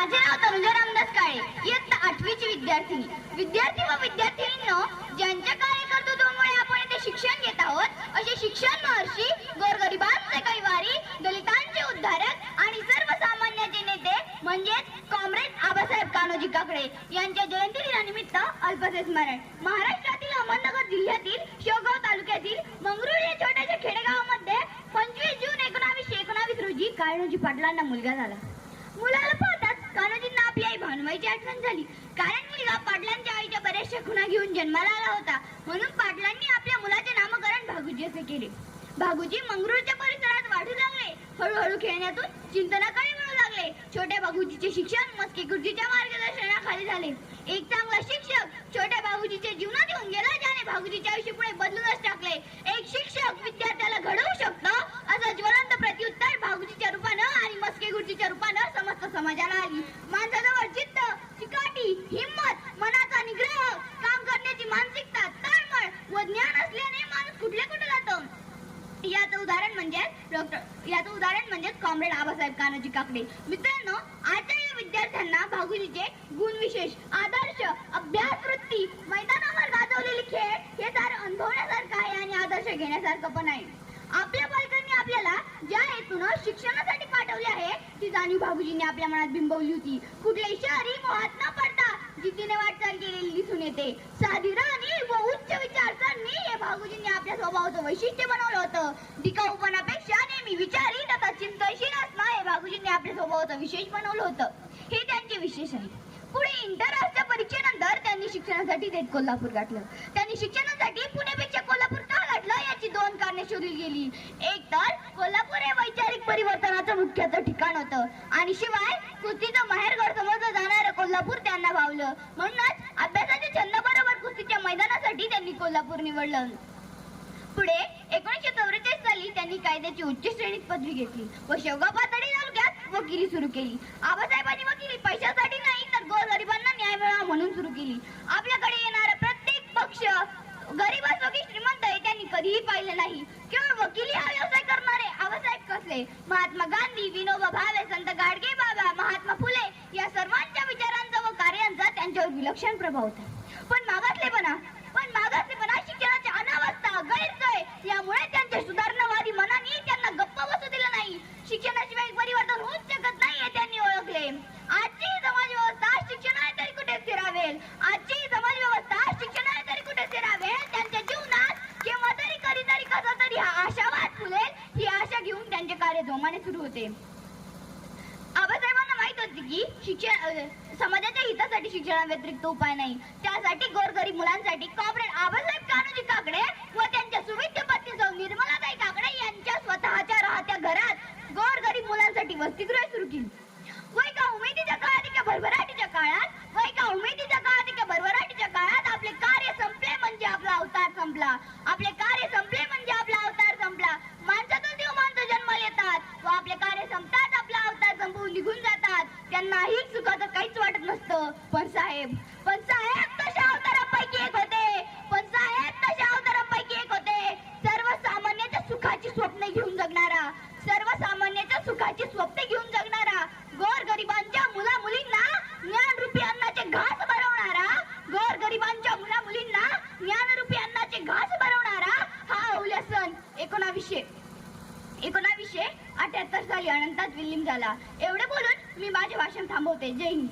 माझे नाव तनुजा रामदास काळे, इयत्ता 8वीची विद्यार्थिनी. विद्यार्थी व विद्यार्थिनींनो, ज्यांच्या कार्यकर्तृत्वामुळे आपण येथे शिक्षण घेत आहोत, असे शिक्षण महर्षी, गोरगरिबांचे कैवारी, दलितांचे उद्धारक आणि सर्वसामान्यांचे नेते म्हणजेच कॉम्रेड आबासाहेब कान्होजी काकडे यांच्या जयंती दिनानिमित्त अल्पसे स्मरण. महाराष्ट्रातील अहमदनगर जिल्ह्यातील शेवगाव तालुक्यातील मंगरुळ या छोट्याशा खेडेगावामध्ये 25 जून 1919 रोजी कान्होजी पाटलांना मुलगा झाला. मुलाला पाहताच कान्होजींना आपली आई भानुबाईची आठवण झाली. कारण मुलगा पाटलांच्या आईच्या बऱ्याचशा खुणा घेऊन जन्माला आला होता, म्हणून पाटलांनी आपल्या मुलाचे नामकरण भागुजी असे केले. भागुजी मंगरुळच्या परिसरात वाढू लागले. हळूहळू खेळण्यातून चिंतनाकडे वळू लागले. छोट्या भागुजीचे शिक्षण मस्के गुरुजीच्या मार्गदर्शनाखाली झाले. एक चांगला शिक्षक छोट्या भागुजीच्या जीवनात येऊन गेला, ज्याने भागुजीच्या आयुष्य पुढे बदलूनच टाकले. एक शिक्षक विद्यार्थ्याला घडवू शकतो असं ज्वलंत प्रत्युत्तर भागुजीच्या रूपानं आणि मस्के गुरुजीच्या रूपानं समस्त समाजाला आली. माणसाजवळ चित्त, चिकाटी, हिम्मत, मनाचा निग्रह, काम करण्याची मानसिकता, तळमळ व ज्ञान असल्याने माणूस कुठल्या कुठे जातो. याचं उदाहरण म्हणजे कॉम्रेड आबासाहेब कान्होजी काकडे. मित्रांनो, आजच्या या विद्यार्थ्यांना भागुजीचे गुण विशेष, आदर्श, अभ्यास वृत्ती, मैदानावर गाजवलेले खेळ हे सारं अनुभवण्यासारखं आहे आणि आदर्श घेण्यासारखं पण आहे. आपल्या पालकांनी आपल्याला ज्या हेतून शिक्षणासाठी पाठवले आहे ती जाणीव भागुजींनी आपल्या मनात बिंबवली होती. कुठल्याही शहरी मोहात न पडता जिद्दीने वाटचाल केलेली दिसून येते. साधी राहणी व उच्च विचारसरणी हे भागुजींनी आपल्या स्वभावाचं वैशिष्ट्य बनवलं होतं. टिकाऊपणापेक्षा नेहमी विचारी तथा चिंतनशील असणं हे भागुजींनी आपल्या स्वभावाचं विशेष बनवलं होतं. हे त्यांचे विशेष आहे. पुढे इंटरराष्ट्रीय परीक्षेनंतर त्यांनी शिक्षणासाठी थेट कोल्हापूर गाठलं. त्यांनी शिक्षणासाठी पुण्यापेक्षा कोल्हापूर का गाठलं याची 2 कारणे शोधली गेली. एक तर कोल्हापूर हे वैचारिक परिवर्तनाचं मुख्याचं ठिकाण होतं आणि शिवाय कुस्तीचं माहेरघर समजलं जाणारं कोल्हापूर त्यांना भावलं. म्हणूनच अभ्यासाच्या छंदाबरोबर कुस्तीच्या मैदानासाठी त्यांनी कोल्हापूर निवडलं. पुढे 1944 साली त्यांनी कायद्याची उच्च श्रेणीत पदवी घेतली व शेवगाव पातळी तालुक्यात वकिली सुरू केली. आबासाहेबांनी वकिली पैशासाठी नाही तर गोरगरिबांना न्याय मिळावा म्हणून सुरू केली. आपल्याकडे येणारा प्रत्येक पक्ष गरीब असो की श्रीमंत हे त्यांनी कधीही पाहिलं नाही. केवळ वकिली हा व्यवसाय करणारे आबासाहेब कसले. महात्मा गांधी, विनोबा भावे, संत गाडगे बाबा, महात्मा फुले या सर्वांच्या विचारांचा व कार्यांचा त्यांच्यावर विलक्षण प्रभाव होता. पण मागासलेपणा शिक्षणाची अनावस्था, गैरसोय यामुळे त्यांच्या सुधारणावादी मनाने त्यांना गप्प बसू दिलं नाही. शिक्षणाशिवाय परिवर्तन होऊच शकत नाही हे त्यांनी ओळखले. आजची समाज व्यवस्था शिक्षणाने तरी कुठे स्थिरावेल. त्यांच्या जीवनात केव्हा तरी कधीतरी कसा तरी हा आशावाद फुलेल ही आशा घेऊन त्यांचे कार्य जोमाने सुरू होते. आबासाहेबांना माहित होती की समाजाच्या हितासाठी शिक्षणाव्यतिरिक्त उपाय नाही. त्यासाठी गोरगरीब मुलांसाठी कॉम्रेड आबासाहेब कान्होजी काकडे व त्यांच्या सुविद्य पत्नी सौ निर्मलाताई काकडे यांच्या स्वतःच्या राहत्या घरात गोरगरीब मुलांसाठी वसतिगृह सुरू केली. वय का उमेदीच्या काळात का भरभराटीच्या काळात आपले कार्य संपले म्हणजे आपला अवतार संपला. माणसातून देव माणसं जन्माला येतात व आपले कार्य संपतात आपला अवतार संपवून निघून जातात. त्यांनाही सुखाचं काहीच वाटत नसतं. पण साहेब तशा अवतारापैकी एक होते. सर्वसामान्याच्या सुखाची स्वप्ने घेऊन जगणारा, गोरगरिबांच्या मुला मुलींना ज्ञानरूपी अन्नाचे घास भरवणारा हा अवल्या सन 1978 साली अनंतात विलीन झाला. एवढे बोलून मी माझे भाषण थांबवते. जय हिंद.